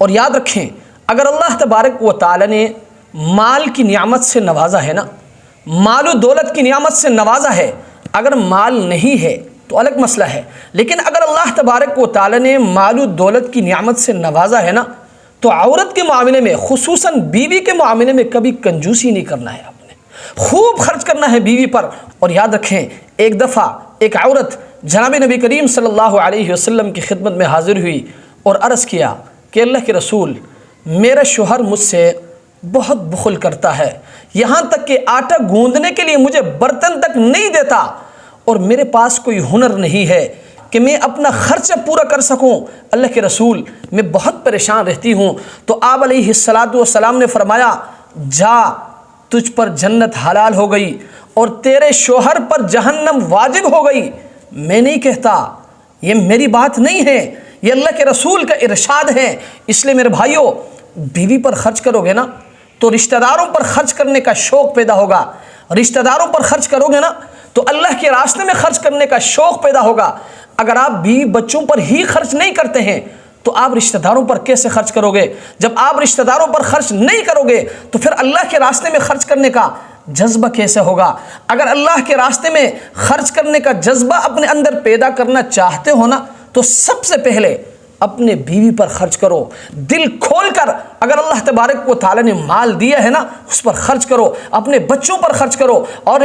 اور یاد رکھیں اگر اللہ تبارک و تعالی نے مال کی نعمت سے نوازا ہے نا، مال و دولت کی نعمت سے نوازا ہے، اگر مال نہیں ہے تو الگ مسئلہ ہے، لیکن اگر اللہ تبارک و تعالی نے مال و دولت کی نعمت سے نوازا ہے نا، تو عورت کے معاملے میں خصوصاً بیوی کے معاملے میں کبھی کنجوسی نہیں کرنا ہے، آپ نے خوب خرچ کرنا ہے بیوی پر۔ اور یاد رکھیں ایک دفعہ ایک عورت جناب نبی کریم صلی اللہ علیہ وسلم کی خدمت میں حاضر ہوئی اور عرض کیا کہ اللہ کے رسول، میرا شوہر مجھ سے بہت بخل کرتا ہے، یہاں تک کہ آٹا گوندنے کے لیے مجھے برتن تک نہیں دیتا، اور میرے پاس کوئی ہنر نہیں ہے کہ میں اپنا خرچہ پورا کر سکوں، اللہ کے رسول میں بہت پریشان رہتی ہوں۔ تو آپ علیہ السلام نے فرمایا، جا، تجھ پر جنت حلال ہو گئی اور تیرے شوہر پر جہنم واجب ہو گئی۔ میں نہیں کہتا، یہ میری بات نہیں ہے، یہ اللہ کے رسول کا ارشاد ہے۔ اس لیے میرے بھائیوں، بیوی پر خرچ کرو گے نا تو رشتہ داروں پر خرچ کرنے کا شوق پیدا ہوگا، رشتہ داروں پر خرچ کرو گے نا تو اللہ کے راستے میں خرچ کرنے کا شوق پیدا ہوگا۔ اگر آپ بیوی بچوں پر ہی خرچ نہیں کرتے ہیں تو آپ رشتہ داروں پر کیسے خرچ کرو گے؟ جب آپ رشتہ داروں پر خرچ نہیں کرو گے تو پھر اللہ کے راستے میں خرچ کرنے کا جذبہ کیسے ہوگا؟ اگر اللہ کے راستے میں خرچ کرنے کا جذبہ اپنے اندر پیدا کرنا چاہتے ہو نا تو سب سے پہلے اپنے بیوی پر خرچ کرو، دل کھول کر۔ اگر اللہ تبارک و تعالی نے مال دیا ہے نا اس پر خرچ کرو، اپنے بچوں پر خرچ کرو، اور